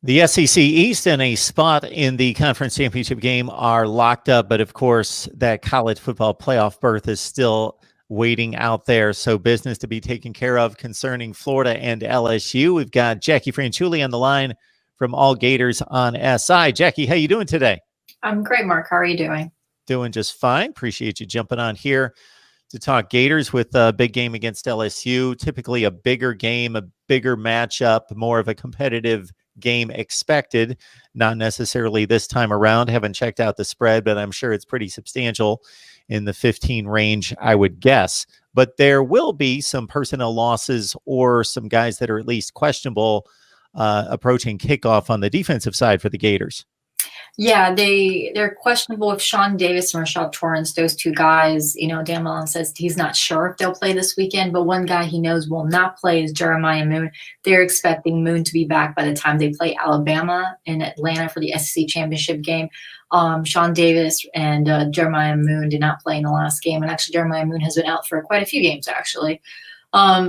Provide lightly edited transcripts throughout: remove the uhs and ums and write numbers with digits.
The SEC East and a spot in the conference championship game are locked up, but of course, that college football playoff berth is still waiting out there. So business to be taken care of concerning Florida and LSU. We've got Jackie Franchuli on the line from All Gators on SI. Jackie, how you doing today? I'm great, Mark. How are you doing? Doing just fine. Appreciate you jumping on here to talk Gators with a big game against LSU. Typically a bigger game, a bigger matchup, more of a competitive game expected. Not necessarily this time around. Haven't checked out the spread, but I'm sure it's pretty substantial in the 15 range, I would guess. But there will be some personnel losses or some guys that are at least questionable approaching kickoff on the defensive side for the Gators. Yeah, they're questionable with Sean Davis and Rashad Torrance, those two guys. Dan Mullen says he's not sure if they'll play this weekend, but one guy he knows will not play is Jeremiah Moon. They're expecting Moon to be back by the time they play Alabama in Atlanta for the SEC championship game. Sean Davis and Jeremiah Moon did not play in the last game, and actually Jeremiah Moon has been out for quite a few games, actually.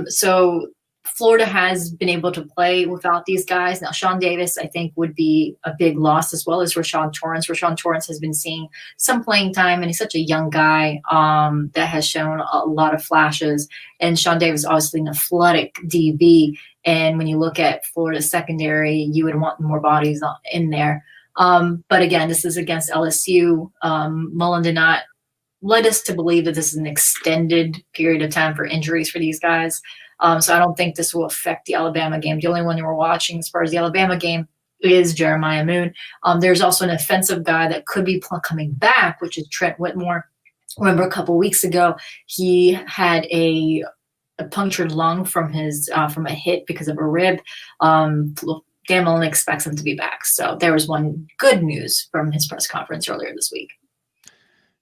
So Florida has been able to play without these guys. Now, Sean Davis, I think, would be a big loss, as well as Rashad Torrance. Rashad Torrance has been seeing some playing time, and he's such a young guy that has shown a lot of flashes. And Sean Davis, obviously, an athletic DB. And when you look at Florida's secondary, you would want more bodies in there. But again, this is against LSU. Mullen did not led us to believe that this is an extended period of time for injuries for these guys. So I don't think this will affect the Alabama game. The only one you were watching as far as the Alabama game is Jeremiah Moon. There's also an offensive guy that could be coming back, which is Trent Whitmore. Remember a couple weeks ago, he had a punctured lung from a hit because of a rib. Dan Mullen expects him to be back. So there was one good news from his press conference earlier this week.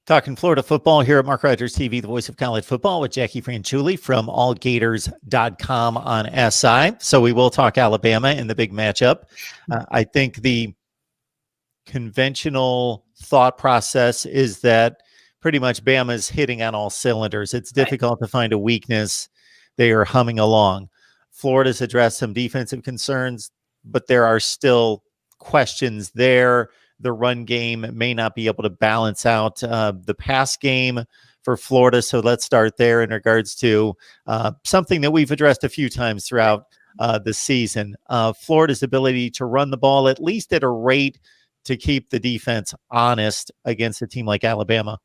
Talking Florida football here at MarkRogersTV, the voice of college football, with Jackie Franchuli from allgators.com on SI. So we will talk Alabama in the big matchup. I think the conventional thought process is that pretty much Bama's hitting on all cylinders. It's difficult to find a weakness. They are humming along. Florida's addressed some defensive concerns, but there are still questions there. The run game may not be able to balance out the pass game for Florida. So let's start there in regards to something that we've addressed a few times throughout the season. Florida's ability to run the ball, at least at a rate to keep the defense honest against a team like Alabama.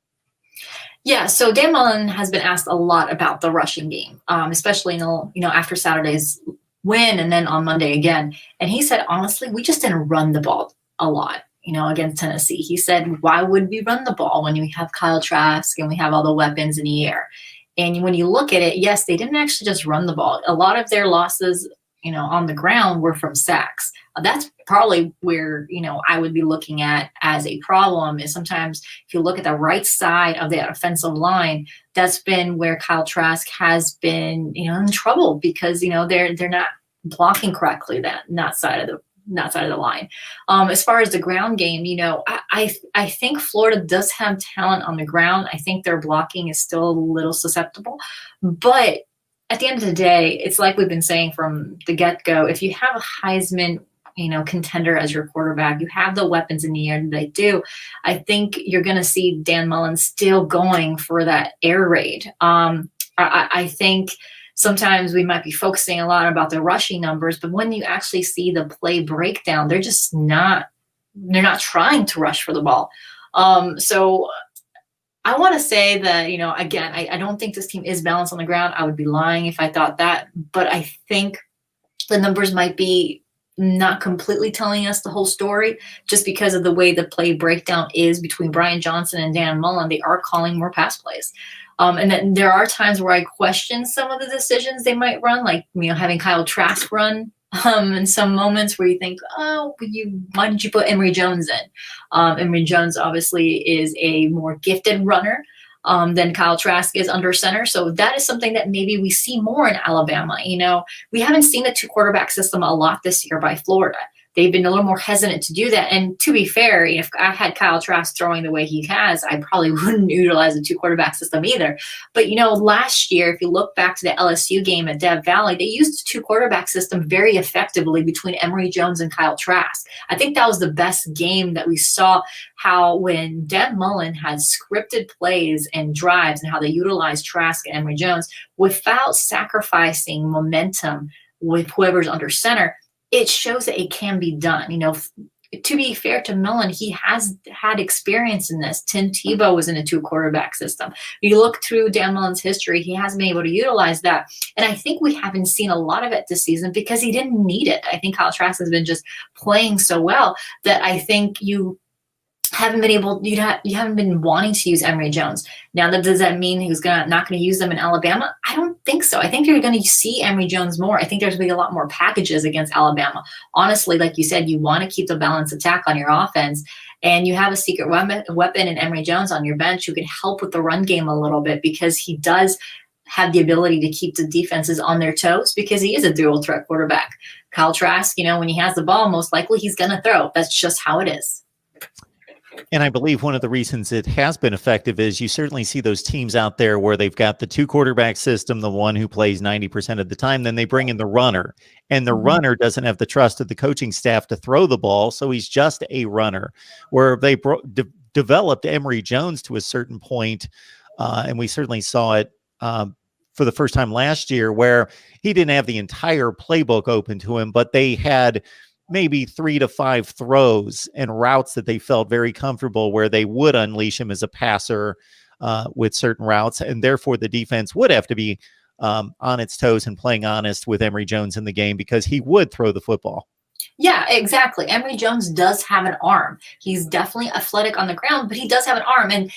Yeah, so Dan Mullen has been asked a lot about the rushing game, especially after Saturday's win and then on Monday again. And he said, honestly, we just didn't run the ball a lot. Against Tennessee. He said, why would we run the ball when we have Kyle Trask and we have all the weapons in the air? And when you look at it, yes, they didn't actually just run the ball. A lot of their losses, on the ground were from sacks. That's probably where, I would be looking at as a problem is sometimes if you look at the right side of that offensive line, that's been where Kyle Trask has been, in trouble because, they're not blocking correctly that side of the line. As far as the ground game, I think Florida does have talent on the ground. I think their blocking is still a little susceptible. But at the end of the day, it's like we've been saying from the get-go, if you have a Heisman, contender as your quarterback, you have the weapons in the air that they do, I think you're going to see Dan Mullen still going for that air raid. I think sometimes we might be focusing a lot about the rushing numbers, but when you actually see the play breakdown, they're not trying to rush for the ball. So I want to say that, again, I don't think this team is balanced on the ground. I would be lying if I thought that, but I think the numbers might be not completely telling us the whole story just because of the way the play breakdown is between Brian Johnson and Dan Mullen. They are calling more pass plays. And then there are times where I question some of the decisions they might run, like, having Kyle Trask run in some moments where you think, why did you put Emery Jones in? Emery Jones obviously is a more gifted runner than Kyle Trask is under center. So that is something that maybe we see more in Alabama. We haven't seen the two quarterback system a lot this year by Florida. they've been a little more hesitant to do that. And to be fair, if I had Kyle Trask throwing the way he has, I probably wouldn't utilize a 2-quarterback system either. But, last year, if you look back to the LSU game at Dev Valley, they used a 2-quarterback system very effectively between Emery Jones and Kyle Trask. I think that was the best game that we saw, how when Dan Mullen had scripted plays and drives and how they utilized Trask and Emery Jones without sacrificing momentum with whoever's under center, it shows that it can be done. To be fair to Mullen, he has had experience in this. Tim Tebow was in a 2-quarterback system. You look through Dan Mullen's history, he hasn't been able to utilize that. And I think we haven't seen a lot of it this season because he didn't need it. I think Kyle Trask has been just playing so well that I think you haven't been wanting to use Emery Jones. Now, does that mean he's not going to use them in Alabama? I don't think so. I think you're going to see Emery Jones more. I think there's going to be a lot more packages against Alabama. Honestly, like you said, you want to keep the balanced attack on your offense, and you have a secret weapon in Emery Jones on your bench who can help with the run game a little bit because he does have the ability to keep the defenses on their toes because he is a dual threat quarterback. Kyle Trask, when he has the ball, most likely he's going to throw. That's just how it is. And I believe one of the reasons it has been effective is you certainly see those teams out there where they've got the 2-quarterback system, the one who plays 90% of the time, then they bring in the runner. And the runner doesn't have the trust of the coaching staff to throw the ball, so he's just a runner. Where they developed Emery Jones to a certain point, and we certainly saw it for the first time last year, where he didn't have the entire playbook open to him, but they had maybe 3 to 5 throws and routes that they felt very comfortable where they would unleash him as a passer with certain routes. And therefore the defense would have to be on its toes and playing honest with Emery Jones in the game because he would throw the football. Yeah, exactly. Emery Jones does have an arm. He's definitely athletic on the ground, but he does have an arm. And,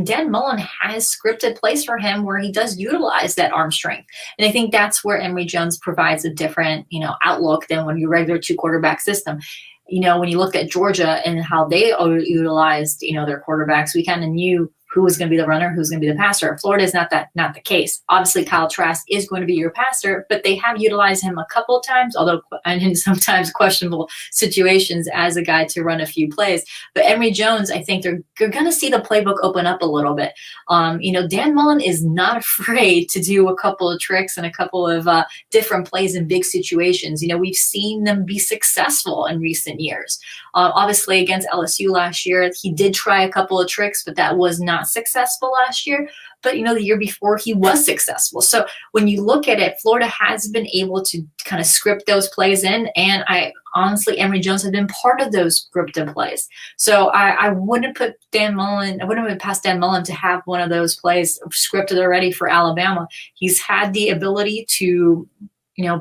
Dan Mullen has scripted plays for him where he does utilize that arm strength. And I think that's where Emery Jones provides a different, outlook than when your regular 2-quarterback system. When you looked at Georgia and how they utilized, their quarterbacks, we kind of knew who was going to be the runner, who's going to be the passer. Florida is not the case. Obviously, Kyle Trask is going to be your passer, but they have utilized him a couple of times, although in sometimes questionable situations as a guy to run a few plays. But Emery Jones, I think you're going to see the playbook open up a little bit. Dan Mullen is not afraid to do a couple of tricks and a couple of different plays in big situations. We've seen them be successful in recent years. Obviously, against LSU last year, he did try a couple of tricks, but that was not successful last year. But, the year before he was successful. So when you look at it, Florida has been able to kind of script those plays in. And Emery Jones has been part of those scripted plays. So I wouldn't put Dan Mullen, I wouldn't have passed Dan Mullen to have one of those plays scripted already for Alabama. He's had the ability to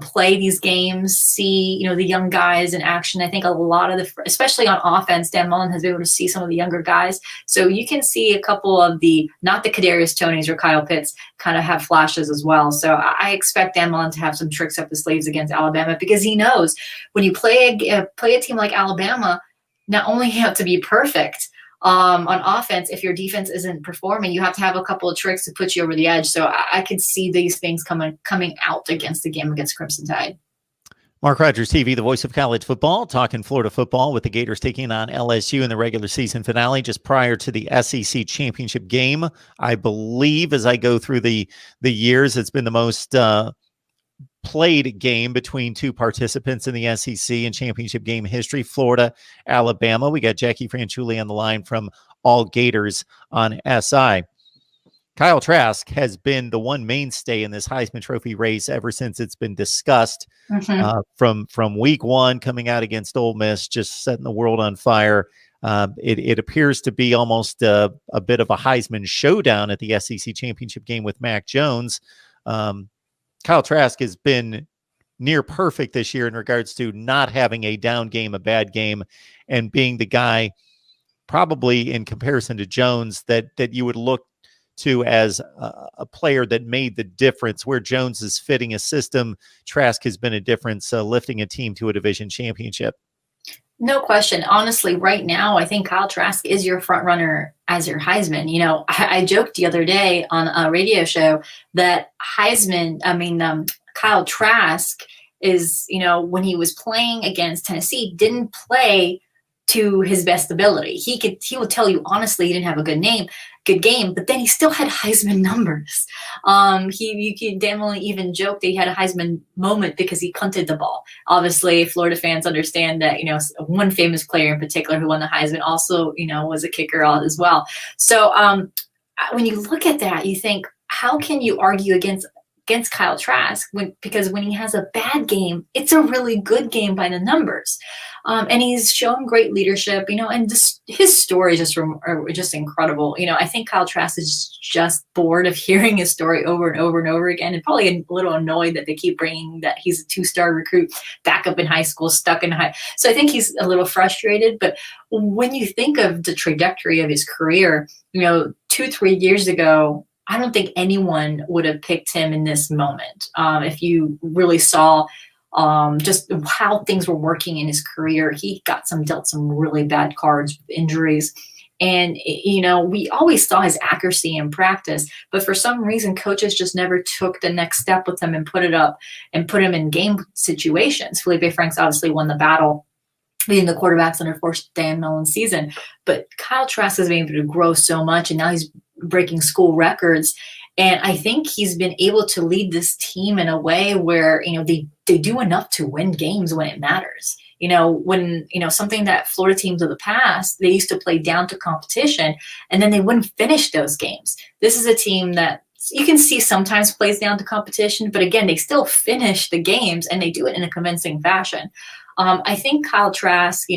play these games, see, the young guys in action. I think a lot of especially on offense, Dan Mullen has been able to see some of the younger guys. So you can see a couple of not the Kadarius Tonys or Kyle Pitts kind of have flashes as well. So I expect Dan Mullen to have some tricks up his sleeves against Alabama because he knows when you play a team like Alabama, not only you have to be perfect, on offense, if your defense isn't performing, you have to have a couple of tricks to put you over the edge. So I could see these things coming out against the game against Crimson Tide. Mark Rogers TV, the voice of college football, talking Florida football with the Gators taking on LSU in the regular season finale just prior to the SEC championship game. I believe as I go through the years, it's been the most played game between two participants in the SEC and championship game history, Florida, Alabama. We got Jackie Franchuli on the line from All Gators on SI. Kyle Trask has been the one mainstay in this Heisman Trophy race ever since it's been discussed. From week one, coming out against Ole Miss, just setting the world on fire. It appears to be almost a bit of a Heisman showdown at the SEC championship game with Mac Jones. Kyle Trask has been near perfect this year in regards to not having a down game, a bad game, and being the guy probably in comparison to Jones that you would look to as a player that made the difference. Where Jones is fitting a system, Trask has been a difference, lifting a team to a division championship. No question. Honestly, right now, I think Kyle Trask is your front runner as your Heisman. I joked the other day on a radio show that Kyle Trask is, when he was playing against Tennessee, didn't play to his best ability. He will tell you honestly he didn't have a good game, but then he still had Heisman numbers. You can definitely even joke that he had a Heisman moment because he punted the ball. Obviously, Florida fans understand that, one famous player in particular who won the Heisman also, was a kicker as well. So when you look at that, you think, how can you argue against Kyle Trask because when he has a bad game, it's a really good game by the numbers. And he's shown great leadership, and his story are just incredible. I think Kyle Trask is just bored of hearing his story over and over and over again, and probably a little annoyed that they keep bringing that he's a 2-star recruit back up in high school, stuck in high. So I think he's a little frustrated. But when you think of the trajectory of his career, 2-3 years ago, I don't think anyone would have picked him in this moment. If you really saw just how things were working in his career, he got dealt some really bad cards with injuries. And, we always saw his accuracy in practice, but for some reason, coaches just never took the next step with him and put him in game situations. Felipe Franks obviously won the battle leading the quarterbacks under first Dan Mullen's season, but Kyle Trask has been able to grow so much, and now he's breaking school records. And I think he's been able to lead this team in a way where, they do enough to win games when it matters. When, something that Florida teams of the past, they used to play down to competition and then they wouldn't finish those games. This is a team that you can see sometimes plays down to competition, but again, they still finish the games and they do it in a convincing fashion. I think Kyle Trask,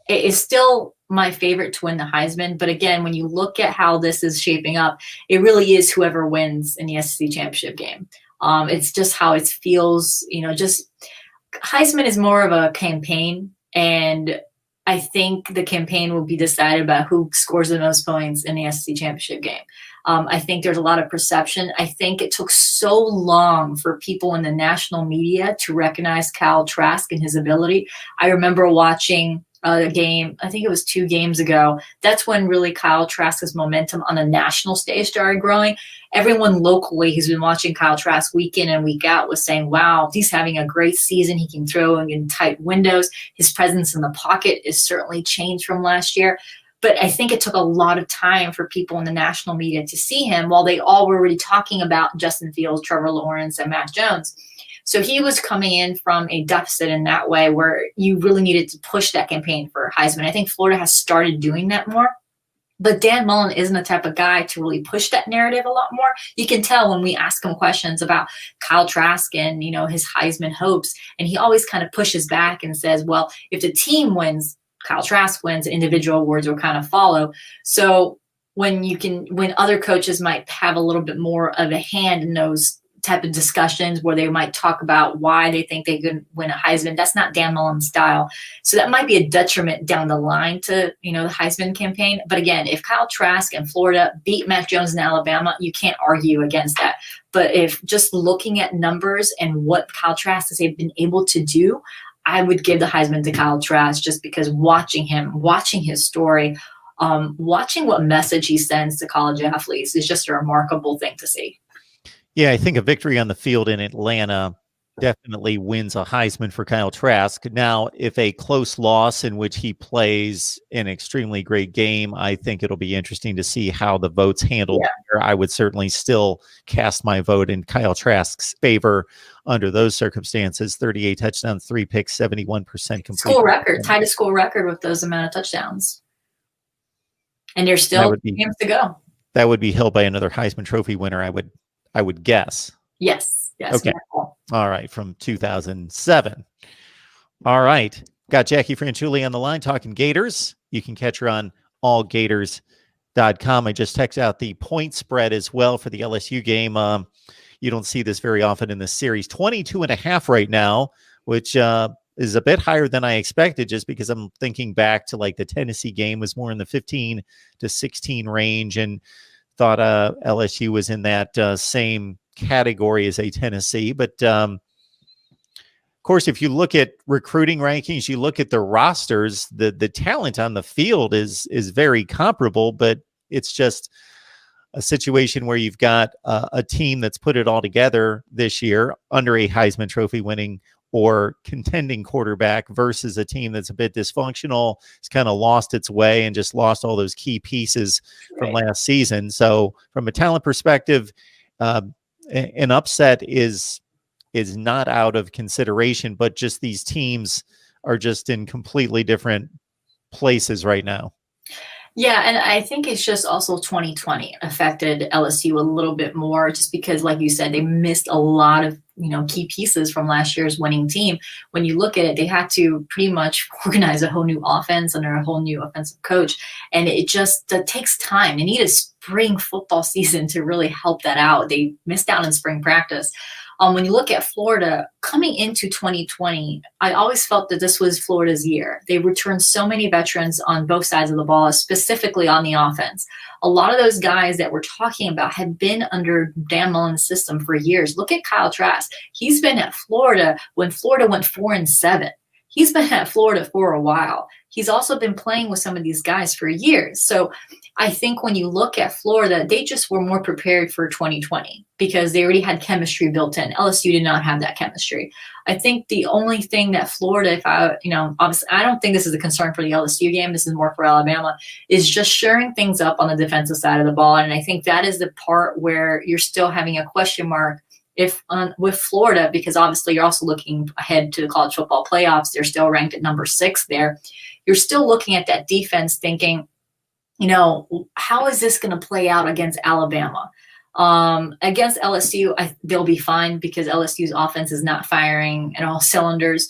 is still my favorite to win the Heisman. But again, when you look at how this is shaping up, it really is whoever wins in the SEC championship game. It's just how it feels, just Heisman is more of a campaign. And I think the campaign will be decided by who scores the most points in the SEC championship game. I think there's a lot of perception. I think it took so long for people in the national media to recognize Kyle Trask and his ability. I remember watching a game, I think it was 2 games ago. That's when really Kyle Trask's momentum on the national stage started growing. Everyone locally who's been watching Kyle Trask week in and week out was saying, wow, he's having a great season. He can throw in tight windows. His presence in the pocket is certainly changed from last year. But I think it took a lot of time for people in the national media to see him while they all were already talking about Justin Fields, Trevor Lawrence, and Mac Jones. So he was coming in from a deficit in that way where you really needed to push that campaign for Heisman. I think Florida has started doing that more. But Dan Mullen isn't the type of guy to really push that narrative a lot more. You can tell when we ask him questions about Kyle Trask and, his Heisman hopes, and he always kind of pushes back and says, well, if the team wins, Kyle Trask wins, individual awards will kind of follow. So when other coaches might have a little bit more of a hand in those type of discussions where they might talk about why they think they could win a Heisman, that's not Dan Mullen's style. So that might be a detriment down the line to, the Heisman campaign. But again, if Kyle Trask and Florida beat Mac Jones in Alabama, you can't argue against that. But if just looking at numbers and what Kyle Trask has been able to do, I would give the Heisman to Kyle Trask just because watching him, watching his story, watching what message he sends to college athletes is just a remarkable thing to see. Yeah, I think a victory on the field in Atlanta definitely wins a Heisman for Kyle Trask. Now, if a close loss in which he plays an extremely great game, I think it'll be interesting to see how the votes handled. Yeah. I would certainly still cast my vote in Kyle Trask's favor under those circumstances. 38 touchdowns, 3 picks, 71% complete. School record, tied a school record with those amount of touchdowns. And there's still games to go. That would be held by another Heisman Trophy winner, I would guess. Yes. Okay. All right. From 2007. All right. Got Jackie Franchuli on the line talking Gators. You can catch her on allgators.com. I just texted out the point spread as well for the LSU game. You don't see this very often in this series. 22.5 right now, which is a bit higher than I expected just because I'm thinking back to like the Tennessee game was more in the 15 to 16 range and thought LSU was in that same category as a Tennessee. But of course, if you look at recruiting rankings, you look at the rosters, the talent on the field is very comparable, but it's just a situation where you've got a team that's put it all together this year under a Heisman Trophy winning or contending quarterback versus a team that's a bit dysfunctional. It's kind of lost its way and just lost all those key pieces from last season. So from a talent perspective, an upset is not out of consideration, but just these teams are just in completely different places right now. Yeah, and I think it's just also 2020 affected LSU a little bit more just because, like you said, they missed a lot of, key pieces from last year's winning team. When you look at it, they had to pretty much organize a whole new offense under a whole new offensive coach. And it just takes time. They need a spring football season to really help that out. They missed out on spring practice. When you look at Florida coming into 2020, I always felt that this was Florida's year. They returned so many veterans on both sides of the ball, specifically on the offense. A lot of those guys that we're talking about had been under Dan Mullen's system for years. Look at Kyle Trask. He's been at Florida when Florida went 4-7. He's been at Florida for a while. He's also been playing with some of these guys for years. So I think when you look at Florida, they just were more prepared for 2020 because they already had chemistry built in. LSU did not have that chemistry. I think the only thing that Florida, obviously, I don't think this is a concern for the LSU game. This is more for Alabama, is just shoring things up on the defensive side of the ball. And I think that is the part where you're still having a question mark with Florida, because obviously you're also looking ahead to the college football playoffs. They're still ranked at number 6 there. You're still looking at that defense thinking, how is this going to play out against Alabama? Against LSU, they'll be fine because LSU's offense is not firing at all cylinders.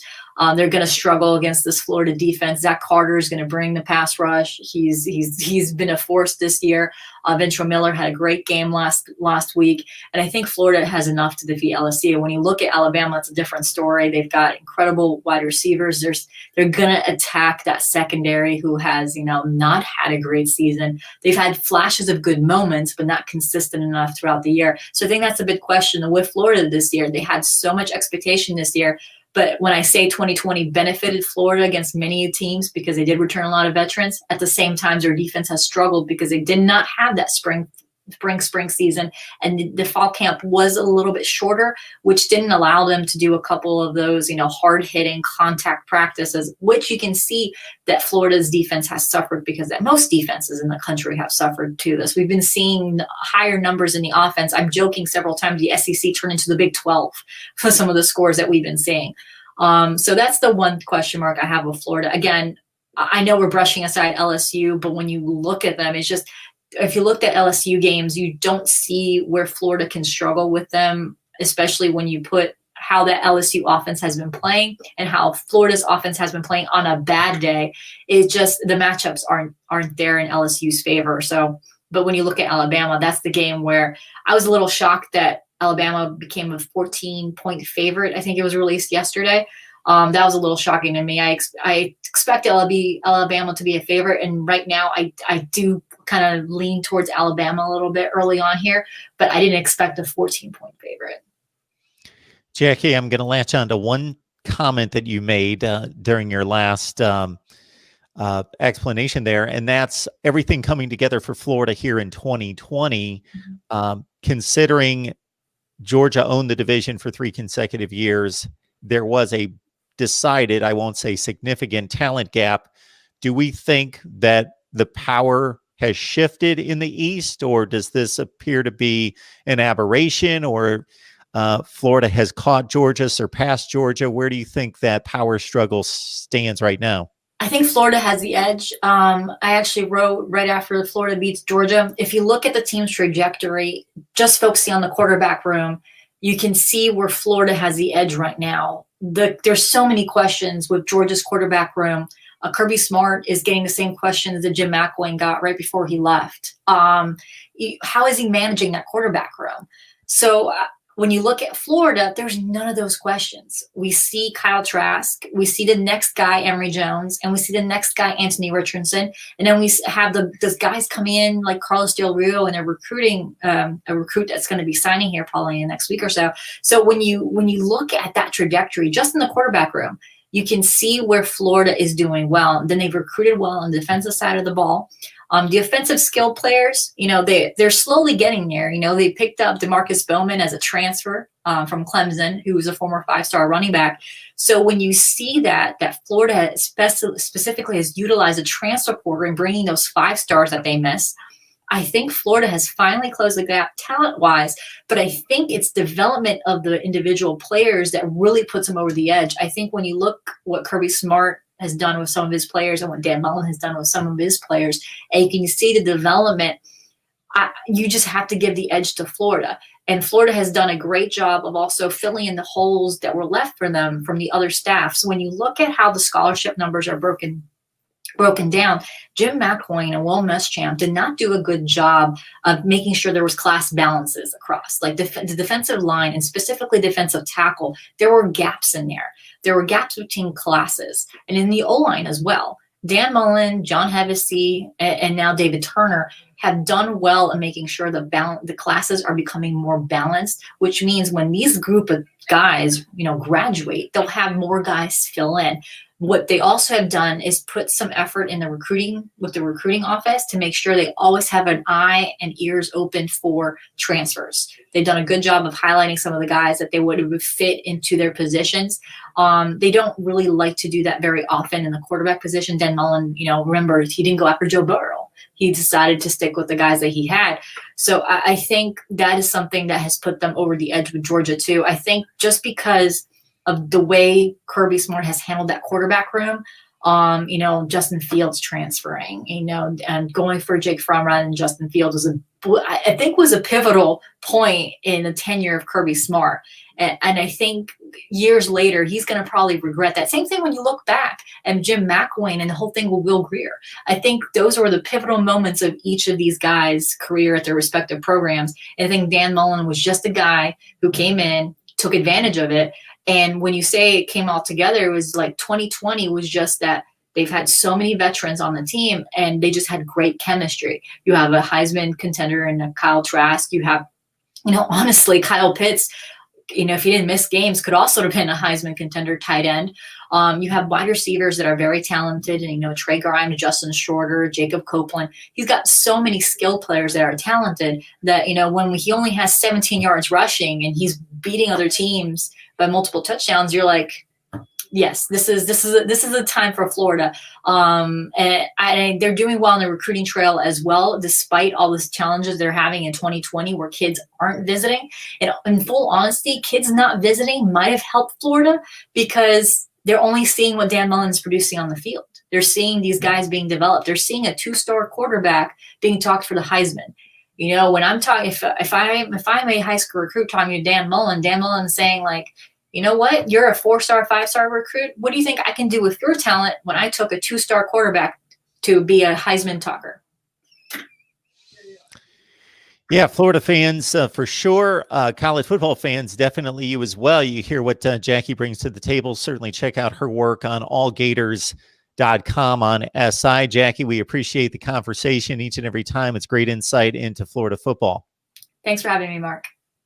They're going to struggle against this Florida defense. Zach Carter is going to bring the pass rush. He's been a force this year. Ventrell Miller had a great game last week, and I think Florida has enough to defeat LSU. When you look at Alabama, it's a different story. They've got incredible wide receivers. They're going to attack that secondary who has not had a great season. They've had flashes of good moments, but not consistent enough throughout the year. So I think that's a big question with Florida this year. They had so much expectation this year. But when I say 2020 benefited Florida against many teams because they did return a lot of veterans, at the same time, their defense has struggled because they did not have that spring season. And the fall camp was a little bit shorter, which didn't allow them to do a couple of those, hard-hitting contact practices, which you can see that Florida's defense has suffered because that most defenses in the country have suffered to this. We've been seeing higher numbers in the offense. I'm joking several times the SEC turned into the Big 12 for some of the scores that we've been seeing. So that's the one question mark I have with Florida. Again, I know we're brushing aside LSU, but when you look at them, it's just, if you looked at LSU games, you don't see where Florida can struggle with them, especially when you put how that LSU offense has been playing and how Florida's offense has been playing on a bad day. It's just the matchups aren't there in LSU's favor. So, but when you look at Alabama, that's the game where I was a little shocked that Alabama became a 14-point favorite. I think it was released yesterday. That was a little shocking to me. I expect Alabama to be a favorite, and right now I do kind of lean towards Alabama a little bit early on here, but I didn't expect a 14-point favorite. Jackie, I'm going to latch on to one comment that you made during your last explanation there, and that's everything coming together for Florida here in 2020, considering Georgia owned the division for 3 consecutive years. There was a decided, I won't say significant, talent gap. Do we think that the power has shifted in the East, or does this appear to be an aberration, or Florida has caught Georgia, surpassed Georgia? Where do you think that power struggle stands right now? I think Florida has the edge. I actually wrote right after Florida beats Georgia, if you look at the team's trajectory, just focusing on the quarterback room, you can see where Florida has the edge right now. There's so many questions with Georgia's quarterback room. Kirby Smart is getting the same questions that Jim McElwain got right before he left. How is he managing that quarterback room? So when you look at Florida, there's none of those questions. We see Kyle Trask, we see the next guy, Emery Jones, and we see the next guy, Anthony Richardson. And then we have those guys coming in like Carlos Del Rio, and they're recruiting a recruit that's going to be signing here probably in the next week or so. So when you look at that trajectory, just in the quarterback room, you can see where Florida is doing well. And then they've recruited well on the defensive side of the ball. The offensive skill players, they're slowly getting there. They picked up DeMarcus Bowman as a transfer from Clemson, who was a former 5-star running back. So when you see that Florida specifically has utilized a transfer portal and bringing those 5 stars that they miss, I think Florida has finally closed the gap talent-wise, but I think it's development of the individual players that really puts them over the edge. I think when you look what Kirby Smart has done with some of his players and what Dan Mullen has done with some of his players, and you can see the development, you just have to give the edge to Florida. And Florida has done a great job of also filling in the holes that were left for them from the other staff. So when you look at how the scholarship numbers are broken down, Jim McElwain and Will Muschamp did not do a good job of making sure there was class balances across. Like the defensive line and specifically defensive tackle, there were gaps in there. There were gaps between classes and in the O-line as well. Dan Mullen, John Hevesy, and now David Turner have done well in making sure the classes are becoming more balanced, which means when these group of guys, graduate, they'll have more guys fill in. What they also have done is put some effort in the recruiting office to make sure they always have an eye and ears open for transfers. They've done a good job of highlighting some of the guys that they would fit into their positions. They don't really like to do that very often in the quarterback position. Dan Mullen, remember, he didn't go after Joe Burrow. He decided to stick with the guys that he had. So I think that is something that has put them over the edge with Georgia too. I think just because of the way Kirby Smart has handled that quarterback room, Justin Fields transferring, and going for Jake Fromm rather than Justin Fields was a pivotal point in the tenure of Kirby Smart. And I think years later, he's going to probably regret that. Same thing when you look back at Jim McElwain and the whole thing with Will Grier. I think those were the pivotal moments of each of these guys' career at their respective programs. And I think Dan Mullen was just a guy who came in, took advantage of it. And when you say it came all together, it was like 2020 was just that they've had so many veterans on the team and they just had great chemistry. You have a Heisman contender in Kyle Trask. You have, honestly, Kyle Pitts, if he didn't miss games, could also have been a Heisman contender tight end. You have wide receivers that are very talented, and Trey Grimes, Justin Shorter, Jacob Copeland. He's got so many skilled players that are talented that when he only has 17 yards rushing and he's beating other teams by multiple touchdowns, you're like, yes, this is a time for Florida. And they're doing well on the recruiting trail as well, despite all the challenges they're having in 2020 where kids aren't visiting. And in full honesty, kids not visiting might have helped Florida because they're only seeing what Dan Mullen's producing on the field. They're seeing these guys being developed. They're seeing a 2-star quarterback being talked for the Heisman. When I'm talking, if I'm a high school recruit talking to Dan Mullen saying like, you know what, you're a 4-star, 5-star recruit. What do you think I can do with your talent when I took a 2-star quarterback to be a Heisman talker? Yeah, Florida fans for sure. College football fans, definitely you as well. You hear what Jackie brings to the table. Certainly check out her work on allgators.com on SI. Jackie, we appreciate the conversation each and every time. It's great insight into Florida football. Thanks for having me, Mark.